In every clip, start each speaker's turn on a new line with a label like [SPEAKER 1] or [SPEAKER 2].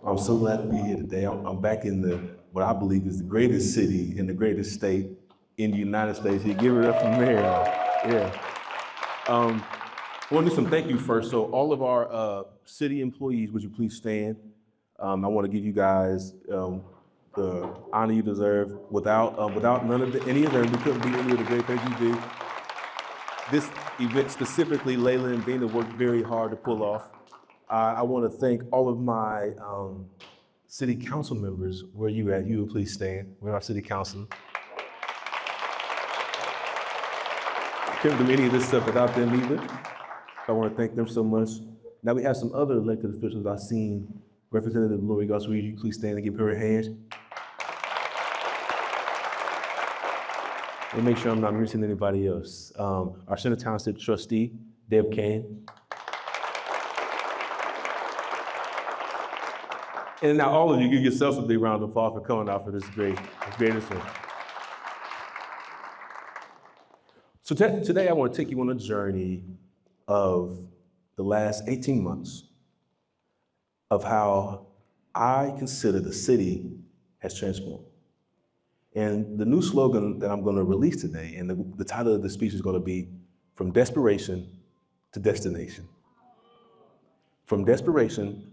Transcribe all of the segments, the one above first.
[SPEAKER 1] I'm so glad to be here today. I'm back in what I believe is the greatest city in the greatest state in the United States. You give it up from Marion. Yeah. I want to do some thank you first. So all of our city employees, would you please stand? I want to give you guys the honor you deserve. Without any of them, we couldn't do any of the great things you do. This event specifically, Layla and Dana worked very hard to pull off. I want to thank all of my city council members. Where you at? You would please stand. We're our city council. Couldn't do any of this stuff without them either. I want to thank them so much. Now we have some other elected officials I've seen. Representative Lori Goss, will you please stand and give her a hand? And make sure I'm not missing anybody else. Our Center Township trustee, Deb Kane. And now all of you, give yourselves a big round of applause for coming out for this greatest one. So today I want to take you on a journey of the last 18 months of how I consider the city has transformed. And the new slogan that I'm going to release today, and the title of the speech is going to be From Desperation to Destination. From desperation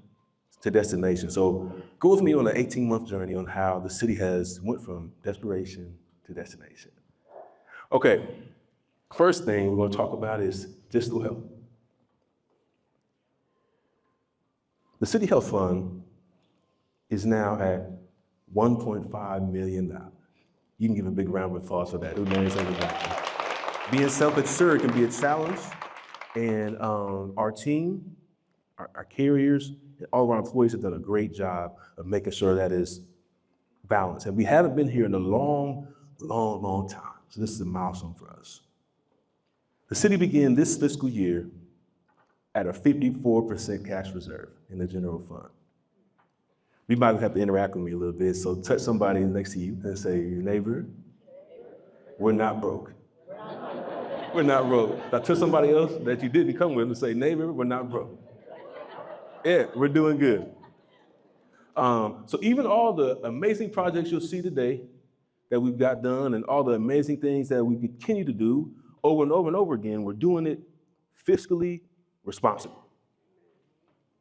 [SPEAKER 1] to destination. So go with me on an 18-month journey on how the city has went from desperation to destination. Okay, first thing we're going to talk about is distal health. The City Health Fund is now at $1.5 million. You can give a big round of applause for that. Being self-insured can be a challenge, and our team, our carriers, and all of our employees have done a great job of making sure that is balanced. And we haven't been here in a long time. So this is a milestone for us. The city began this fiscal year at a 54% cash reserve in the general fund. You might have to interact with me a little bit, so touch somebody next to you and say, neighbor, we're not broke. We're not broke. Now touch somebody else that you didn't come with and say, neighbor, we're not broke. Yeah, we're doing good. So even all the amazing projects you'll see today that we've got done and all the amazing things that we continue to do over and over and over again, we're doing it fiscally responsible.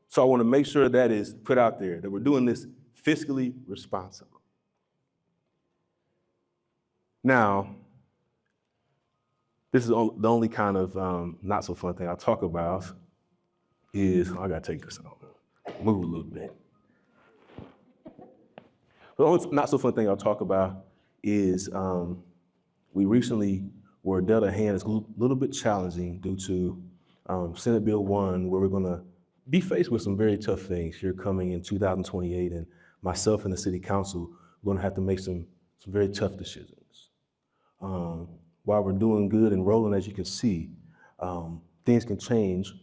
[SPEAKER 1] So I want to make sure that is put out there, that we're doing this fiscally responsible. Now, this is the only kind of not so fun thing I'll talk about is, I gotta take this out, move a little bit. The only not so fun thing I'll talk about is we recently were dealt a hand that's a little bit challenging due to Senate Bill 1, where we're gonna be faced with some very tough things here coming in 2028, and myself and the city council, we're gonna have to make some very tough decisions. While we're doing good and rolling, as you can see, things can change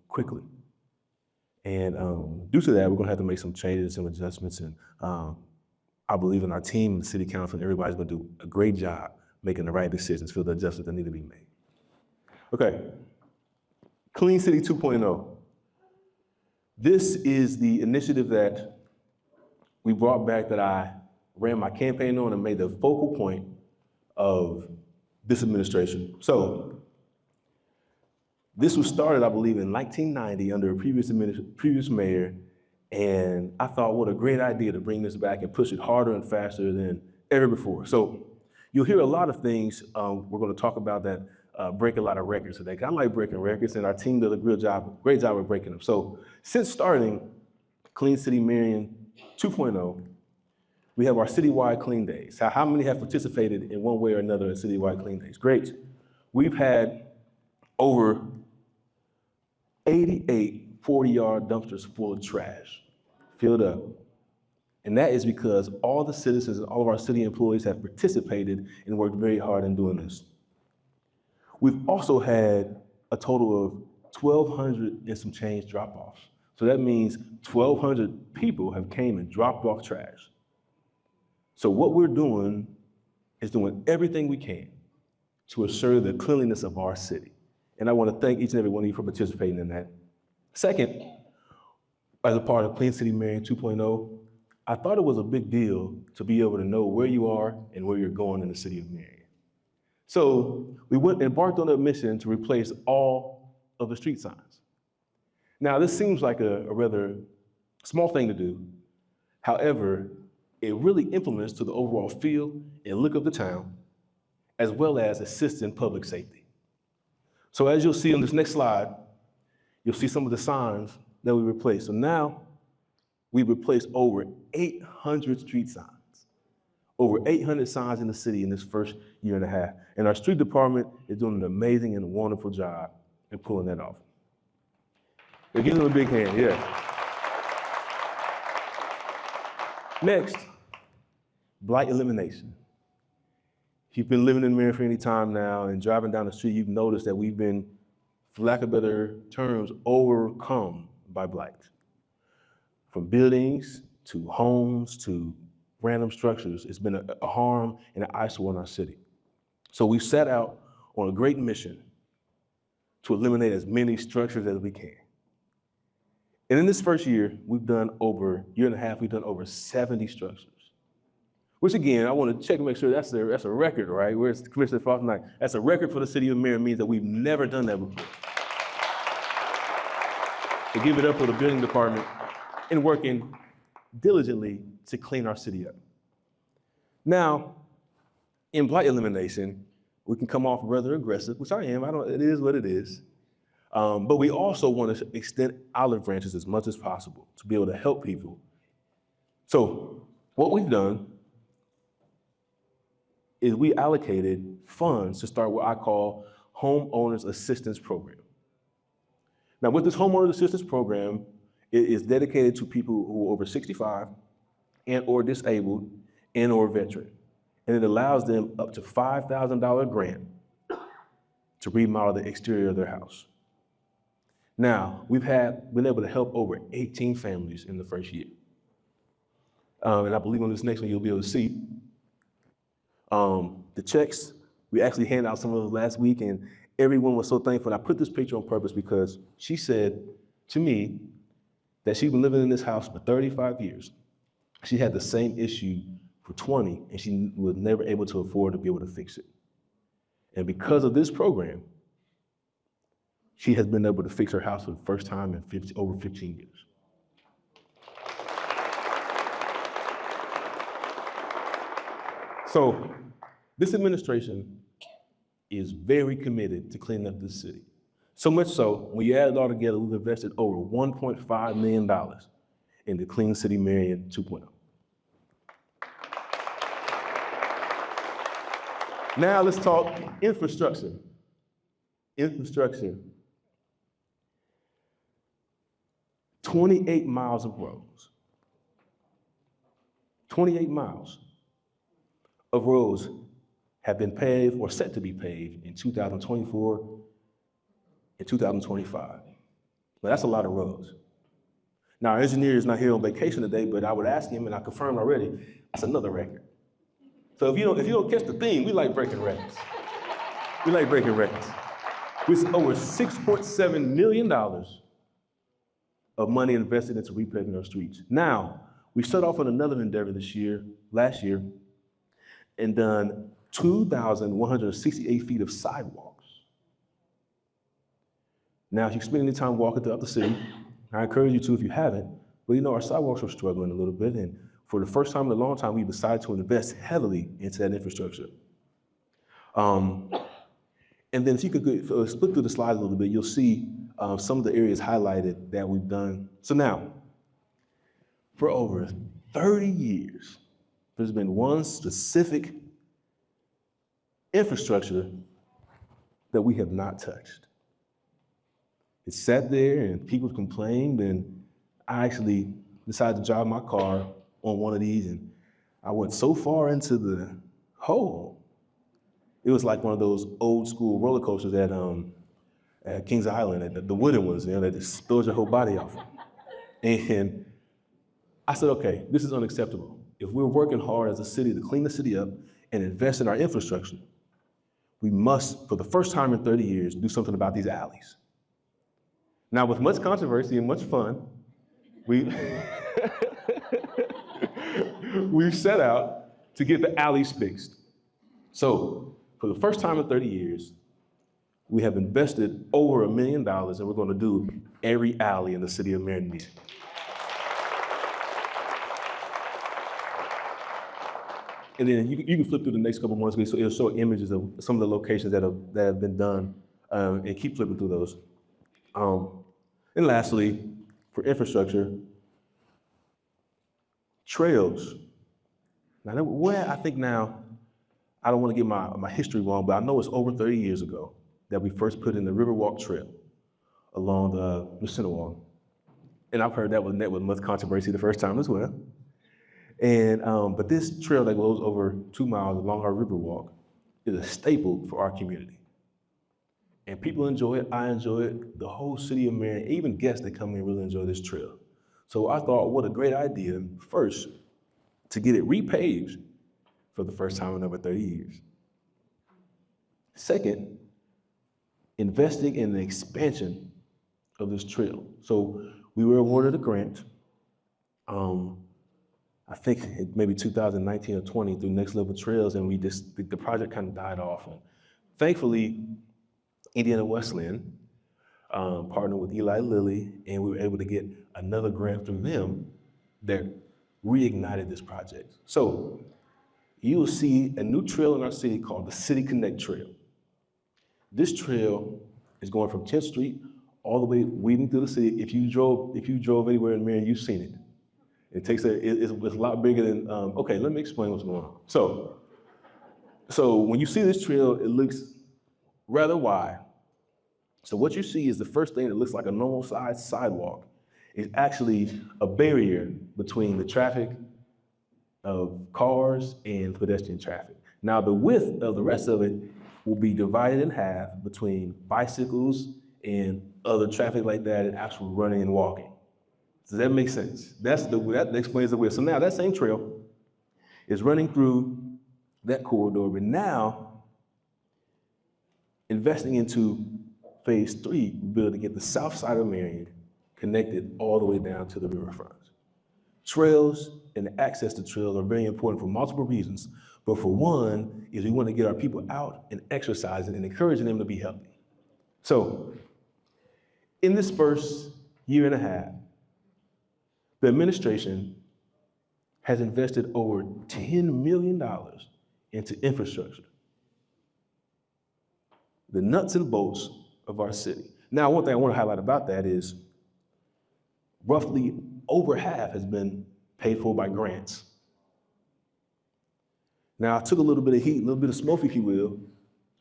[SPEAKER 1] quickly. And due to that, we're gonna have to make some changes, some adjustments, and I believe in our team, the city council, and everybody's gonna do a great job making the right decisions for the adjustments that need to be made. Okay, Clean City 2.0. This is the initiative that we brought back, that I ran my campaign on and made the focal point of this administration. So this was started, I believe, in 1990 under a previous mayor, and I thought, what a great idea to bring this back and push it harder and faster than ever before. So you'll hear a lot of things we're going to talk about that break a lot of records today. I like breaking records, and our team does a great job of breaking them. So since starting Clean City Marion 2.0, we have our citywide clean days. How many have participated in one way or another in citywide clean days? Great. We've had over 88 40-yard dumpsters full of trash filled up. And that is because all the citizens and all of our city employees have participated and worked very hard in doing this. We've also had a total of 1,200 and some change drop-offs. So that means 1,200 people have came and dropped off trash. So what we're doing is doing everything we can to assure the cleanliness of our city. And I want to thank each and every one of you for participating in that. Second, as a part of Clean City Marion 2.0, I thought it was a big deal to be able to know where you are and where you're going in the city of Marion. So we embarked on a mission to replace all of the street signs. Now, this seems like a rather small thing to do. However, it really implements to the overall feel and look of the town, as well as assists in public safety. So as you'll see on this next slide, you'll see some of the signs that we replaced. So now we replaced over 800 street signs, over 800 signs in the city in this first year and a half. And our street department is doing an amazing and wonderful job in pulling that off. Give them a big hand, yeah. Next, blight elimination. If you've been living in Marion for any time now and driving down the street, you've noticed that we've been, for lack of better terms, overcome by blight. From buildings to homes to random structures, it's been a harm and an eyesore in our city. So we set out on a great mission to eliminate as many structures as we can. And in this first year, we've done over, year and a half, we've done over 70 structures. Which again, I want to check and make sure that's a record, right? Where's Commissioner Foster Knight? That's a record for the city of Marion, means that we've never done that before. To give it up for the building department and working diligently to clean our city up. Now, in blight elimination, we can come off rather aggressive, which I am, it is what it is. But we also want to extend olive branches as much as possible to be able to help people. So what we've done is we allocated funds to start what I call Homeowners Assistance Program. Now with this Homeowners Assistance Program, it is dedicated to people who are over 65 and or disabled and or veteran. And it allows them up to $5,000 grant to remodel the exterior of their house. Now, we've been able to help over 18 families in the first year. And I believe on this next one, you'll be able to see the checks. We actually handed out some of those last week, and everyone was so thankful. And I put this picture on purpose because she said to me that she's been living in this house for 35 years. She had the same issue for 20, and she was never able to afford to be able to fix it. And because of this program, she has been able to fix her house for the first time in over 15 years. So this administration is very committed to cleaning up this city. So much so, when you add it all together, we've invested over $1.5 million into Clean City Marion 2.0. Now let's talk infrastructure. Infrastructure. 28 miles of roads. 28 miles of roads have been paved or set to be paved in 2024 and 2025. Now that's a lot of roads. Now our engineer is not here on vacation today, but I would ask him, and I confirmed already, that's another record. So if you don't catch the theme, we like breaking records. We like breaking records. With over $6.7 million of money invested into repaving our streets. Now, we set off on another endeavor last year, and done 2,168 feet of sidewalks. Now, if you spend any time walking throughout the city, I encourage you to if you haven't, but you know our sidewalks are struggling a little bit, and for the first time in a long time, we decided to invest heavily into that infrastructure. And then if you could split through the slides a little bit, you'll see some of the areas highlighted that we've done. So now, for over 30 years, there's been one specific infrastructure that we have not touched. It sat there and people complained, and I actually decided to drive my car on one of these, and I went so far into the hole. It was like one of those old school roller coasters at Kings Island, the wooden ones, that just spills your whole body off. And I said, okay, this is unacceptable. If we're working hard as a city to clean the city up and invest in our infrastructure, we must, for the first time in 30 years, do something about these alleys. Now, with much controversy and much fun, we we set out to get the alleys fixed. So for the first time in 30 years, we have invested over $1 million, and we're going to do every alley in the city of Marion. And then you can flip through the next couple months, so it'll show images of some of the locations that have been done, and keep flipping through those. And lastly, for infrastructure, trails. Now, where I think now, I don't want to get my history wrong, but I know it's over 30 years ago that we first put in the Riverwalk Trail along the Centerwalk. And I've heard that was met with much controversy the first time as well. And but this trail that goes over 2 miles along our Riverwalk is a staple for our community. And people enjoy it, I enjoy it, the whole city of Marion, even guests that come in really enjoy this trail. So I thought, what a great idea, first, to get it repaved for the first time in over 30 years. Second, investing in the expansion of this trail. So we were awarded a grant, I think maybe 2019 or 20 through Next Level Trails, and the project kind of died off. And thankfully, Indiana Wesleyan partnered with Eli Lilly, and we were able to get another grant from them that reignited this project. So you will see a new trail in our city called the City Connect Trail. This trail is going from 10th Street all the way weaving through the city. If you drove anywhere in Marion, you've seen it. It's a lot bigger than, okay, let me explain what's going on. So when you see this trail, it looks rather wide. So what you see is the first thing that looks like a normal sized sidewalk is actually a barrier between the traffic of cars and pedestrian traffic. Now the width of the rest of it will be divided in half between bicycles and other traffic like that and actual running and walking. Does that make sense? That explains the width. So now that same trail is running through that corridor, but now investing into phase 3, we'll be able to get the south side of Marion connected all the way down to the riverfront. Trails and access to trails are very important for multiple reasons, but for one is we want to get our people out and exercising and encouraging them to be healthy. So in this first year and a half, the administration has invested over $10 million into infrastructure, the nuts and bolts of our city. Now, one thing I want to highlight about that is roughly over half has been paid for by grants. Now, I took a little bit of heat, a little bit of smoke, if you will,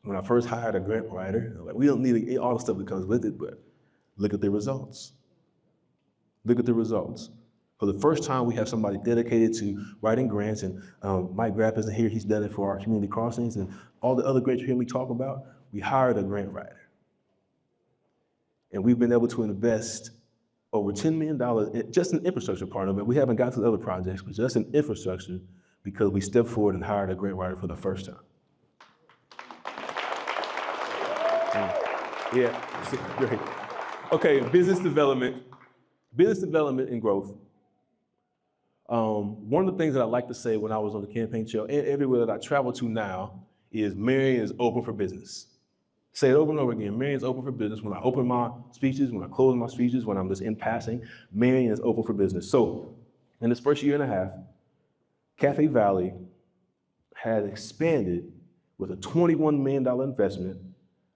[SPEAKER 1] when I first hired a grant writer. Like, we don't need all the stuff that comes with it, but look at the results. Look at the results. For the first time, we have somebody dedicated to writing grants, and Mike Grapp isn't here. He's done it for our community crossings, and all the other grants you hear me talk about, we hired a grant writer. And we've been able to invest over $10 million just in infrastructure part of it. We haven't got to the other projects, but just in infrastructure because we stepped forward and hired a grant writer for the first time. Yeah, great. Okay, business development and growth. One of the things that I like to say when I was on the campaign trail and everywhere that I travel to now is Marion is open for business. Say it over and over again, Marion is open for business. When I open my speeches, when I close my speeches, when I'm just in passing, Marion is open for business. So in this first year and a half, Cafe Valley has expanded with a $21 million investment,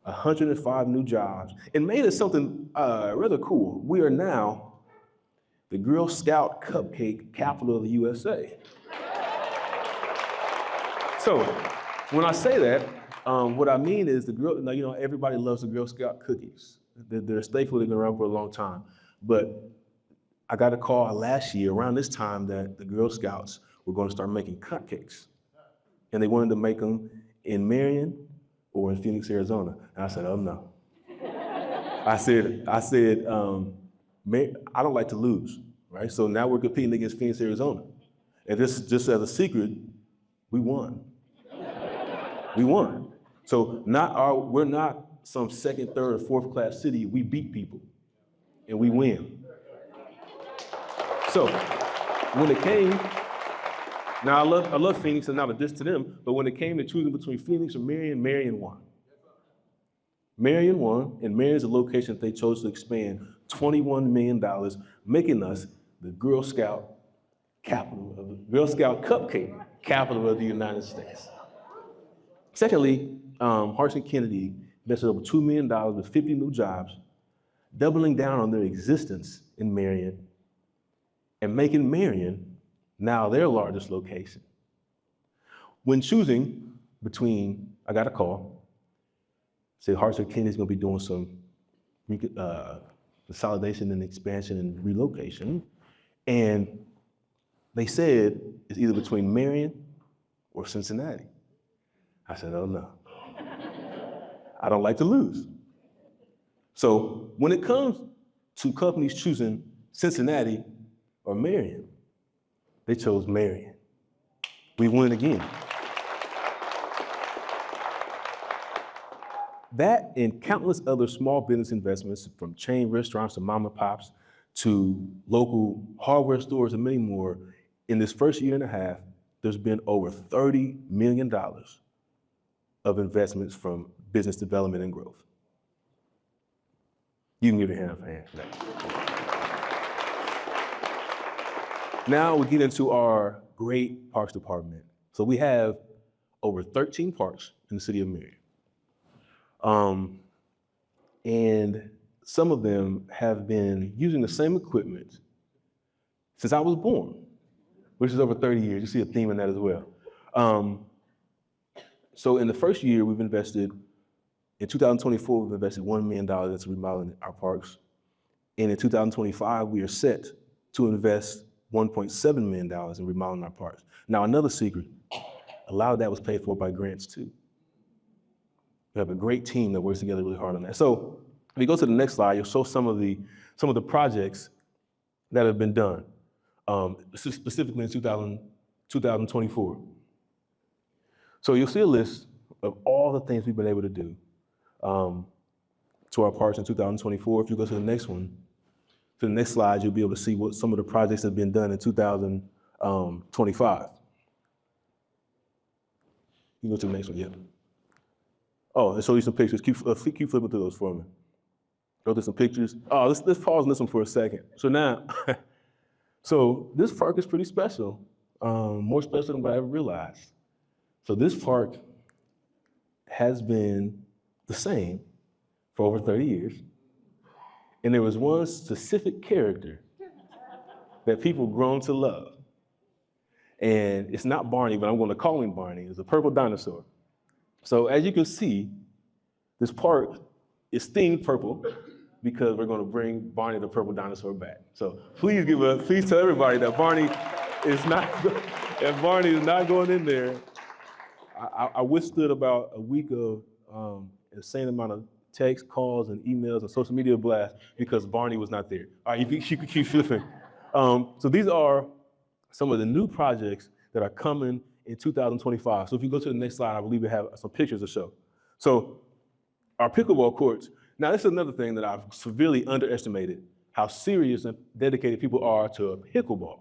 [SPEAKER 1] 105 new jobs, and made it something rather cool. We are now the Girl Scout cupcake capital of the USA. So when I say that, what I mean is everybody loves the Girl Scout cookies. They're a staple, they've been around for a long time. But I got a call last year around this time that the Girl Scouts were going to start making cupcakes. And they wanted to make them in Marion or in Phoenix, Arizona. And I said, oh no. I said, I don't like to lose, right? So now we're competing against Phoenix, Arizona. And just as a secret, we won. We won. So we're not some second, third, or fourth class city. We beat people and we win. So when it came, now I love Phoenix and not a diss to them, but when it came to choosing between Phoenix or Marion, Marion won. Marion won, and Marion is a location that they chose to expand $21 million, making us the Girl Scout capital of the Girl Scout cupcake capital of the United States. Secondly, Harrison Kennedy invested over $2 million with 50 new jobs, doubling down on their existence in Marion and making Marion now their largest location. When choosing between, I got a call, said Harrison Kennedy's gonna be doing some consolidation and expansion and relocation. And they said it's either between Marion or Cincinnati. I said, oh no. I don't like to lose. So when it comes to companies choosing Cincinnati or Marion, they chose Marion. We win again. That and countless other small business investments, from chain restaurants to mom and pops to local hardware stores and many more, in this first year and a half, there's been over $30 million of investments from business development and growth. You can give a hand for that. Now we get into our great parks department. So we have over 13 parks in the city of Marion. And some of them have been using the same equipment since I was born, which is over 30 years. You see a theme in that as well. So in the first year, we've invested, in 2024, we've invested $1 million into remodeling our parks. And in 2025, we are set to invest $1.7 million in remodeling our parks. Now, another secret, a lot of that was paid for by grants too. We have a great team that works together really hard on that. So if you go to the next slide, you'll show some of the projects that have been done, specifically in 2024. So you'll see a list of all the things we've been able to do to our parks in 2024. If you go to the next one, to the next slide, you'll be able to see what some of the projects have been done in 2025. You go to the next one, yeah. Oh, and show you some pictures. Keep flipping through those for me. Go through some pictures. Oh, let's pause on this one for a second. So now, so this park is pretty special, more special than what I ever realized. So this park has been the same for over 30 years. And there was one specific character that people grown to love. And it's not Barney, but I'm going to call him Barney. It's a purple dinosaur. So as you can see, this park is themed purple because we're going to bring Barney the purple dinosaur back. So please tell everybody that Barney is not going in there. I withstood about a week of insane amount of texts, calls, and emails and social media blasts because Barney was not there. All right, you could keep flipping. So these are some of the new projects that are coming in 2025. So if you go to the next slide, I believe we have some pictures to show. So our pickleball courts. Now this is another thing that I've severely underestimated, how serious and dedicated people are to pickleball.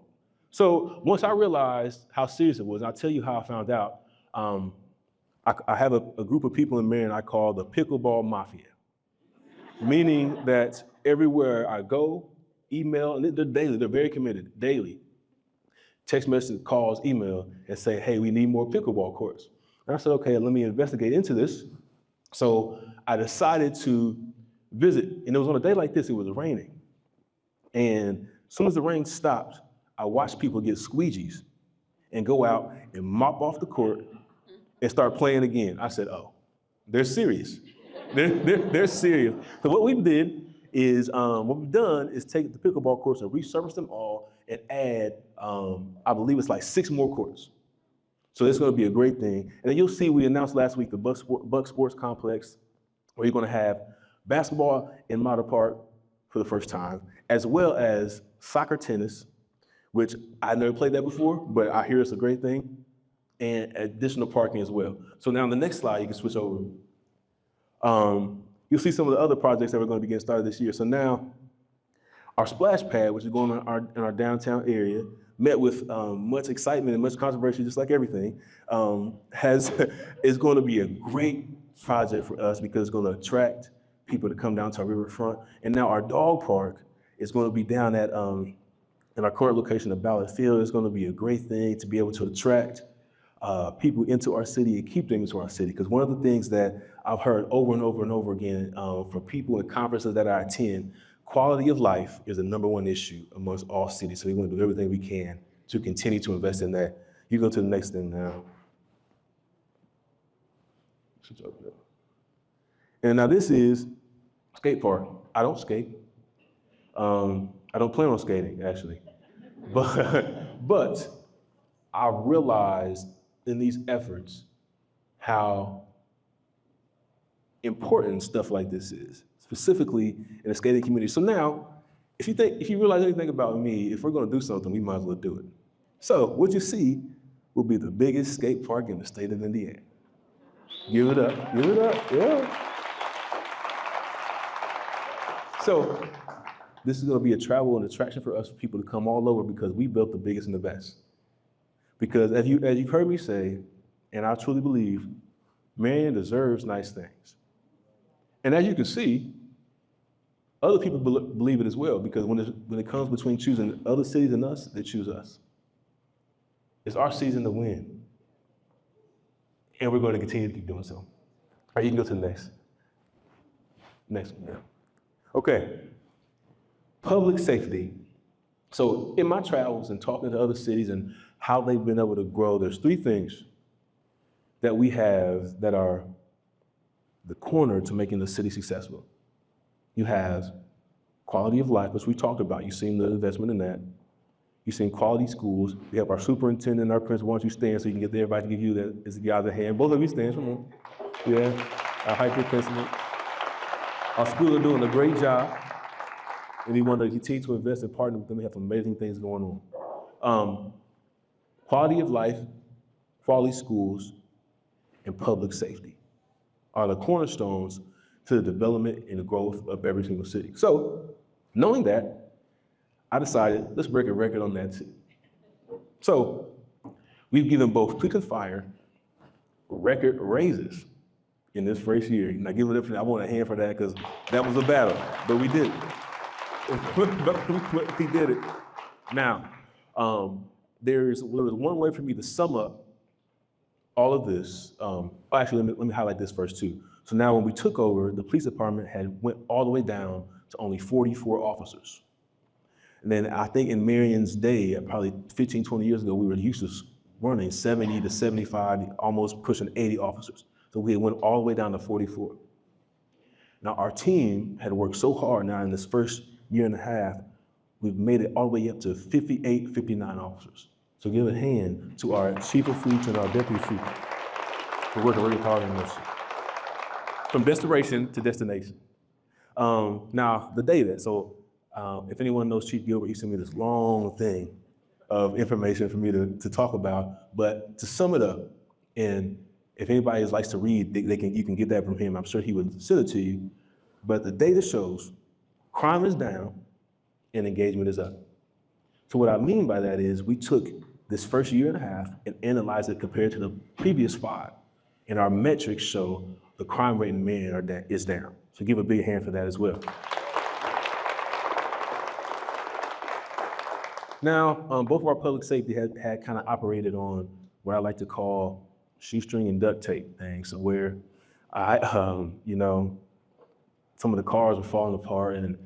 [SPEAKER 1] So once I realized how serious it was, I'll tell you how I found out. I have a group of people in Marion I call the pickleball mafia, meaning that everywhere I go, email, and they're daily, they're very committed, daily. Text message, calls, email, and say, hey, we need more pickleball courts. And I said, okay, let me investigate into this. So I decided to visit, and it was on a day like this, it was raining. And as soon as the rain stopped, I watched people get squeegees and go out and mop off the court and start playing again. I said, oh, they're serious. They're serious. So what we did is, what we've done is take the pickleball courts and resurface them all and add, I believe it's like 6 more courts. So it's gonna be a great thing. And then you'll see, we announced last week the Buck Sports Complex, where you're gonna have basketball in Model Park for the first time, as well as soccer, tennis, which I never played that before, but I hear it's a great thing, and additional parking as well. So now on the next slide, you can switch over. You'll see some of the other projects that we're gonna be getting started this year. So now, Our splash pad, which is going on in our downtown area, met with much excitement and much controversy, just like everything, is going to be a great project for us because it's going to attract people to come down to our riverfront. And now our dog park is going to be down at in our current location of Ballard Field. It's going to be a great thing to be able to attract people into our city and keep them into our city. Because one of the things that I've heard over and over and over again from people at conferences that I attend, quality of life is the #1 issue amongst all cities. So we want to do everything we can to continue to invest in that. You go to the next thing now. And now this is skate park. I don't skate. I don't plan on skating, actually. But I realized in these efforts how important stuff like this is, specifically in the skating community. So now, if you realize anything about me, if we're gonna do something, we might as well do it. So what you see will be the biggest skate park in the state of Indiana. Give it up, yeah. So this is gonna be a travel and attraction for us, for people to come all over because we built the biggest and the best. Because as you've heard me say, and I truly believe, Marion deserves nice things. And as you can see, other people believe it as well, because when it comes between choosing other cities and us, they choose us. It's our season to win. And we're going to continue to keep doing so. All right, you can go to the next. Next one, yeah. Okay, public safety. So in my travels and talking to other cities and how they've been able to grow, there's 3 things that we have that are the corner to making the city successful. You have quality of life, which we talked about. You've seen the investment in that. You've seen quality schools. We have our superintendent and our principal. Why don't you stand so you can get everybody to give you that as the other hand. Both of you stand, come on. Yeah, our hyper principal. Our schools are doing a great job. And we want to continue to invest and partner with them. We have amazing things going on. Quality of life, quality schools, and public safety are the cornerstones to the development and the growth of every single city. So, knowing that, I decided, let's break a record on that too. So, we've given both police and fire record raises in this first year. Now, give it up, I want a hand for that because that was a battle, but we did it. We did it. Now, there was one way for me to sum up all of this. Actually, let me highlight this first too. So now when we took over, the police department had went all the way down to only 44 officers. And then I think in Marion's day, probably 15, 20 years ago, we were used to running 70 to 75, almost pushing 80 officers. So we went all the way down to 44. Now our team had worked so hard now in this first year and a half, we've made it all the way up to 58, 59 officers. So give a hand to our chief of fleets and our deputy fleet for working really hard on this. From destination to destination. Now, the data. So if anyone knows Chief Gilbert, he sent me this long thing of information for me to talk about. But to sum it up, and if anybody likes to read, you can get that from him. I'm sure he would send it to you. But the data shows crime is down and engagement is up. So what I mean by that is we took this first year and a half and analyzed it compared to the previous 5. And our metrics show the crime rate in Marion is down. So give a big hand for that as well. Now, both of our public safety had kind of operated on what I like to call shoestring and duct tape things. So where some of the cars were falling apart, and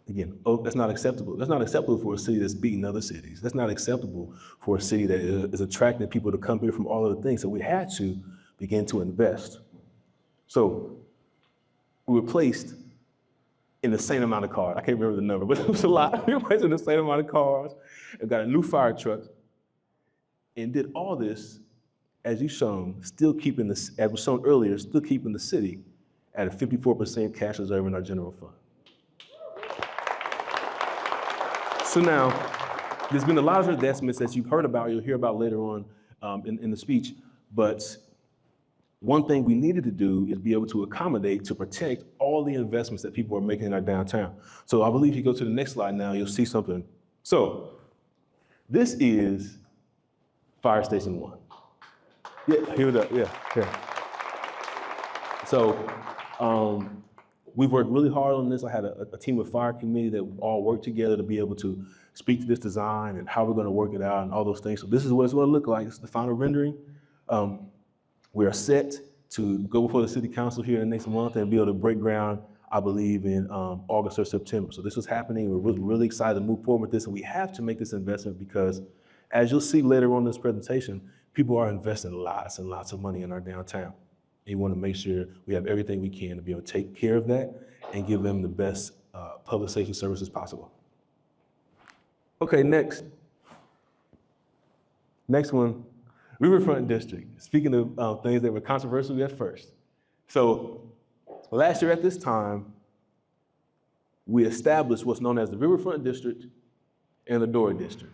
[SPEAKER 1] again, that's not acceptable. That's not acceptable for a city that's beating other cities. That's not acceptable for a city that is attracting people to come here from all other things. So we had to begin to invest. So we were placed in the same amount of cars. I can't remember the number, but it was a lot. We were placed in the same amount of cars and got a new fire truck and did all this, as you shown, still keeping this, as was shown earlier, still keeping the city at a 54% cash reserve in our general fund. So now, there's been a lot of investments that you've heard about, you'll hear about later on in the speech, but one thing we needed to do is be able to accommodate, to protect all the investments that people are making in our downtown. So I believe if you go to the next slide now, you'll see something. So this is Fire Station 1. Yeah, here it is, yeah. So we've worked really hard on this. I had a team of fire committee that all worked together to be able to speak to this design and how we're going to work it out and all those things. So this is what it's going to look like. It's the final rendering. We are set to go before the city council here in the next month and be able to break ground, I believe, in August or September. So this is happening. We're really excited to move forward with this, and we have to make this investment because, as you'll see later on in this presentation, people are investing lots and lots of money in our downtown. You want to make sure we have everything we can to be able to take care of that and give them the best public safety services possible. Okay, next one, Riverfront District. Speaking of things that were controversial at first. So last year at this time, we established what's known as the Riverfront District and the Dory District.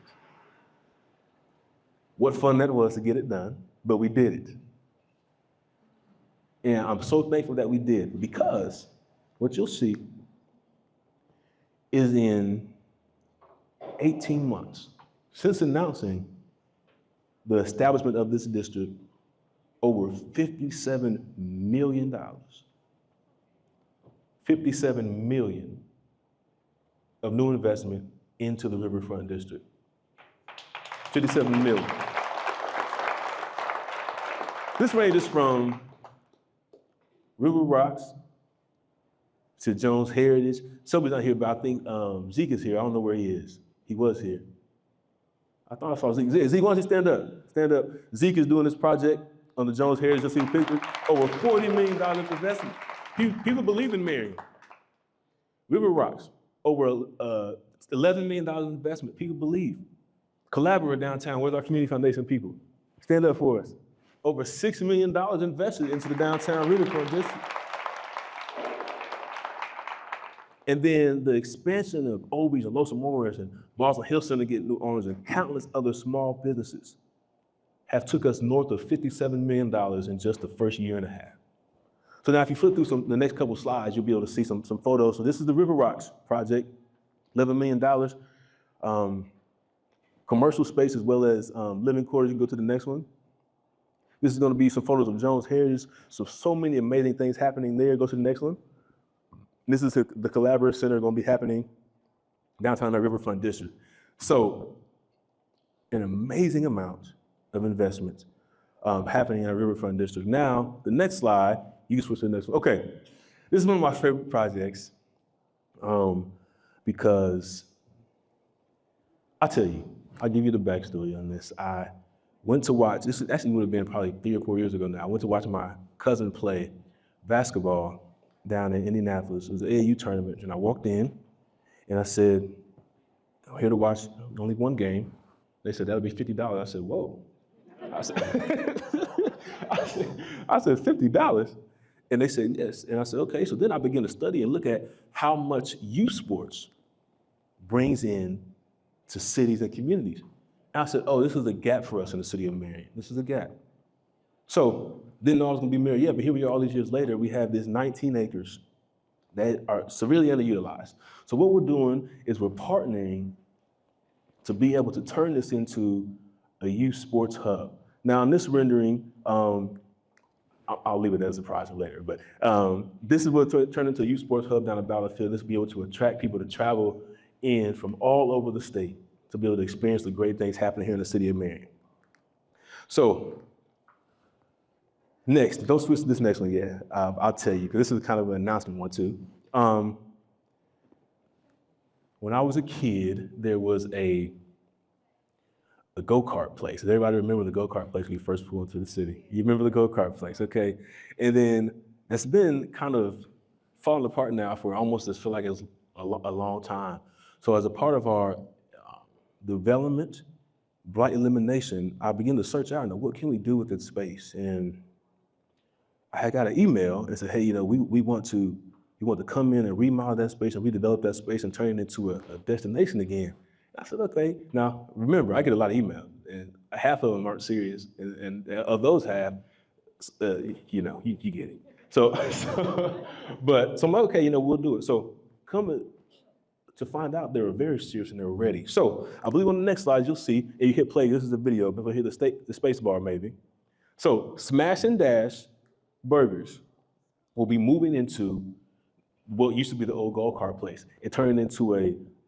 [SPEAKER 1] What fun that was to get it done, but we did it. And I'm so thankful that we did, because what you'll see is in 18 months, since announcing the establishment of this district, over $57 million. $57 million of new investment into the Riverfront District. 57 million. This ranges from River Rocks to Jones Heritage. Somebody's not here, but I think Zeke is here. I don't know where he is. He was here. I thought I saw Zeke. Zeke, why don't you stand up? Stand up. Zeke is doing this project on the Jones Heritage. You'll see the picture. Over $40 million investment. People believe in Marion. River Rocks, over $11 million investment. People believe. Collaborate downtown. Where's our community foundation people? Stand up for us. Over $6 million invested into the downtown Riverfront District. And then the expansion of Obies and Los Amores and Boston Hill Center getting new owners and countless other small businesses have took us north of $57 million in just the first year and a half. So now if you flip through the next couple slides, you'll be able to see some photos. So this is the River Rocks project, $11 million. Commercial space as well as living quarters. You can go to the next one. This is going to be some photos of Jones Heritage. So many amazing things happening there. Go to the next one. This is the Collaborative Center going to be happening downtown in the Riverfront District. So an amazing amount of investment happening in our Riverfront District. Now, the next slide, you can switch to the next one. Okay, this is one of my favorite projects because I'll tell you, I'll give you the backstory on this. I went to watch, this actually would have been probably 3 or 4 years ago now. I went to watch my cousin play basketball down in Indianapolis. It was an AAU tournament, and I walked in and I said, I'm here to watch only one game. They said, that'll be $50. I said, whoa. I said, $50? And they said, yes. And I said, okay. So then I began to study and look at how much youth sports brings in to cities and communities. And I said, oh, this is a gap for us in the city of Marion. This is a gap. So didn't know I was gonna be Marion yet, but here we are all these years later. We have this 19 acres that are severely underutilized. So what we're doing is we're partnering to be able to turn this into a youth sports hub. Now in this rendering, I'll leave it as a surprise for later, but this is what turned into a youth sports hub down at Battlefield. This will be able to attract people to travel in from all over the state to be able to experience the great things happening here in the city of Marion. So next, don't switch to this next one yet. I'll tell you, because this is kind of an announcement one too. When I was a kid, there was a go-kart place. Does everybody remember the go-kart place when we first pulled into the city? You remember the go-kart place, okay? And then it's been kind of falling apart now for almost, I feel like it's a long time. So as a part of our development, blight elimination, I began to search out and what can we do with this space? And I had got an email and said, hey, you know, we want to come in and remodel that space and redevelop that space and turn it into a destination again. I said, okay. Now, remember, I get a lot of emails, and half of them aren't serious, and of those half, You know, you get it. So, so I'm like, okay, you know, we'll do it. So to find out they were very serious and they were ready. So I believe on the next slide, you'll see, and you hit play, this is a video, but we'll hit the space bar maybe. So Smash and Dash Burgers will be moving into what used to be the old go-kart place. It turned into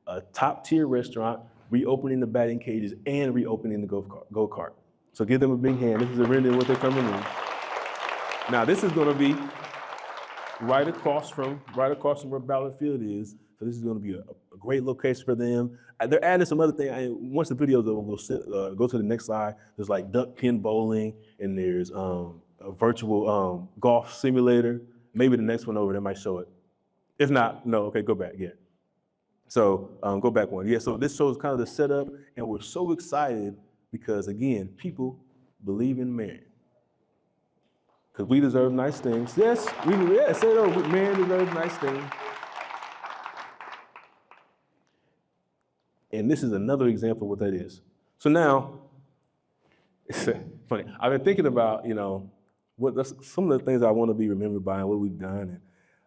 [SPEAKER 1] a top-tier restaurant, reopening the batting cages and reopening the go-kart. So give them a big hand. This is a render of what they're coming in. Now this is gonna be right across from where Ballard Field is. So this is gonna be a great location for them. They're adding some other things. Once the video's over, we'll go to the next slide. There's like duck pin bowling, and there's a virtual golf simulator. Maybe the next one over, they might show it. If not, no, okay, go back, yeah. So go back one. Yeah, so this shows kind of the setup, and we're so excited because, again, people believe in Marion. Because we deserve nice things. Yes, say it, Marion deserves nice things. And this is another example of what that is. So now, it's funny. I've been thinking about, you know, some of the things I want to be remembered by and what we've done. And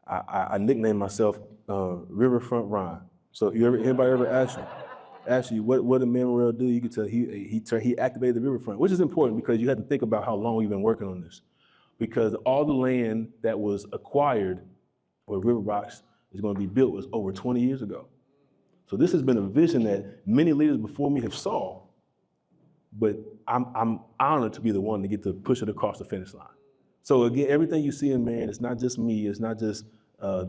[SPEAKER 1] I nicknamed myself Riverfront Ron. So anybody ever ask you what did Morrell do? You could tell he activated the riverfront, which is important because you have to think about how long we've been working on this. Because all the land that was acquired where River Rocks is going to be built was over 20 years ago. So this has been a vision that many leaders before me have saw, but I'm honored to be the one to get to push it across the finish line. So again, everything you see in Marion, it's not just me, it's not just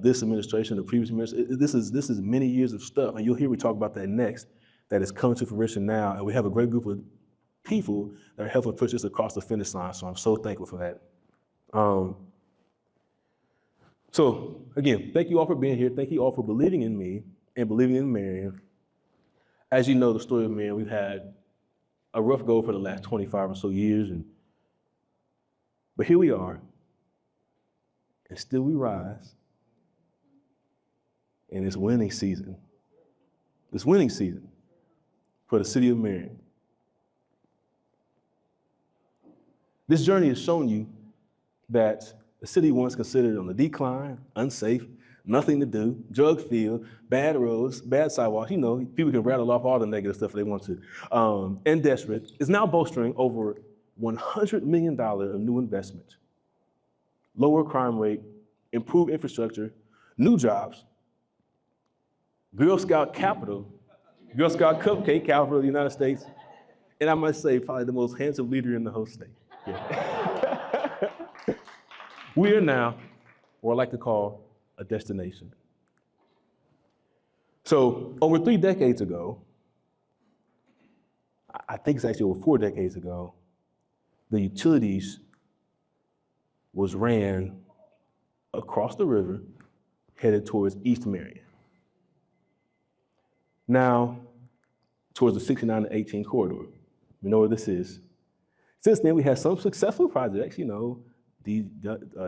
[SPEAKER 1] this administration, the previous administration. This is many years of stuff, and you'll hear me talk about that next. That is coming to fruition now, and we have a great group of people that are helping push this across the finish line. So I'm so thankful for that. So again, thank you all for being here. Thank you all for believing in me and believing in Marion. As you know, the story of Marion, we've had a rough go for the last 25 or so years, but here we are, and still we rise. And it's winning season. It's winning season for the city of Marion. This journey has shown you that the city once considered on the decline, unsafe, nothing to do, drug-filled, bad roads, bad sidewalks. You know, people can rattle off all the negative stuff if they want to. And desperate, is now bolstering over $100 million of new investment, lower crime rate, improved infrastructure, new jobs, Girl Scout capital, Girl Scout cupcake capital of the United States, and I must say, probably the most handsome leader in the whole state. Yeah. We are now what I like to call a destination. So over 3 decades ago, I think it's actually over 4 decades ago, the utilities was ran across the river, headed towards East Marion. Now, towards the 69 to 18 corridor. We know where this is. Since then, we had some successful projects, you know, the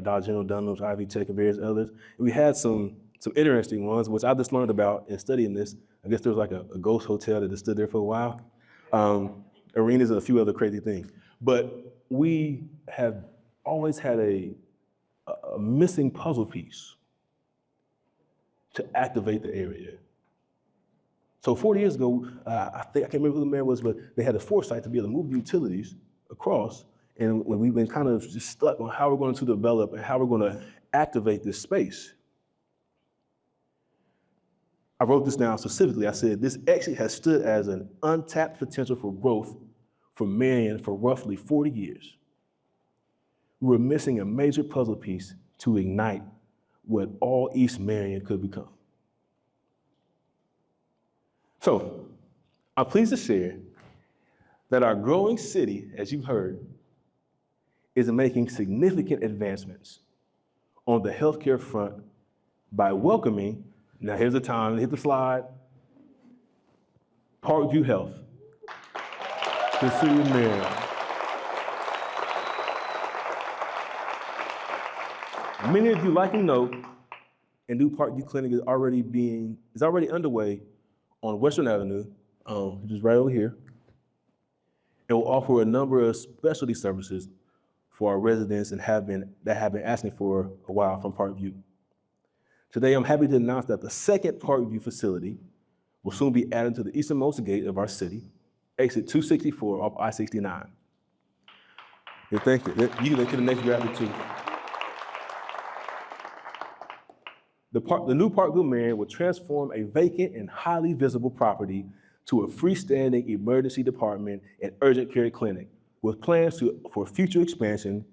[SPEAKER 1] Dollar General, Dunlop's, Ivy Tech, and various others. And we had some interesting ones, which I just learned about in studying this. I guess there was like a ghost hotel that just stood there for a while. Arenas and a few other crazy things. But we have always had a missing puzzle piece to activate the area. So 40 years ago, I can't remember who the mayor was, but they had the foresight to be able to move the utilities across. And when we've been kind of just stuck on how we're going to develop and how we're going to activate this space. I wrote this down specifically. I said, this actually has stood as an untapped potential for growth for Marion for roughly 40 years. We're missing a major puzzle piece to ignite what all East Marion could become. So, I'm pleased to share that our growing city, as you've heard, is making significant advancements on the healthcare front by welcoming, now here's the time, hit the slide, Parkview Health to the city of Marion. Many of you likely know, a new Parkview Clinic is already underway on Western Avenue, which is right over here. It will offer a number of specialty services for our residents and have been asking for a while from Parkview. Today, I'm happy to announce that the second Parkview facility will soon be added to the easternmost gate of our city, exit 264 off I-69. Yeah, thank you. You can go to the next graphic too. The new Parkview Marion will transform a vacant and highly visible property to a freestanding emergency department and urgent care clinic with plans for future expansion.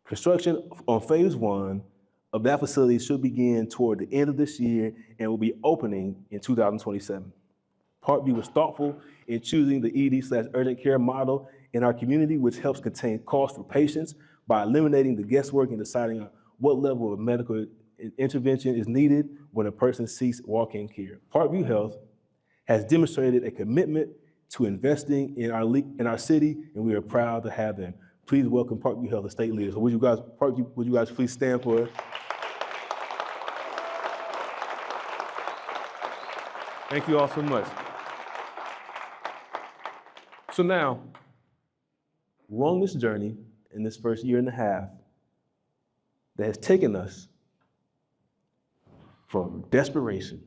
[SPEAKER 1] Construction on phase 1 of that facility should begin toward the end of this year and will be opening in 2027. Parkview was thoughtful in choosing the ED/urgent care model in our community, which helps contain costs for patients by eliminating the guesswork and deciding on what level of medical intervention is needed when a person seeks walk-in care. Parkview Health has demonstrated a commitment to investing in our city, and we are proud to have them. Please welcome Parkview Health, the state leaders. So would you guys please stand for it? Thank you all so much. So now, we're on this journey in this first year and a half that has taken us from desperation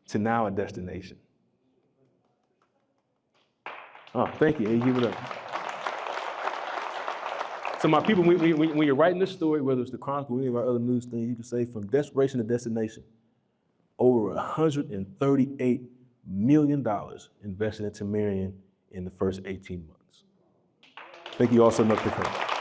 [SPEAKER 1] to now a destination. Oh, thank you. And give it up. So my people, when you're writing this story, whether it's the Chronicle or any of our other news things, you can say from desperation to destination. Over $138 million invested into Marion in the first 18 months. Thank you all so much for coming.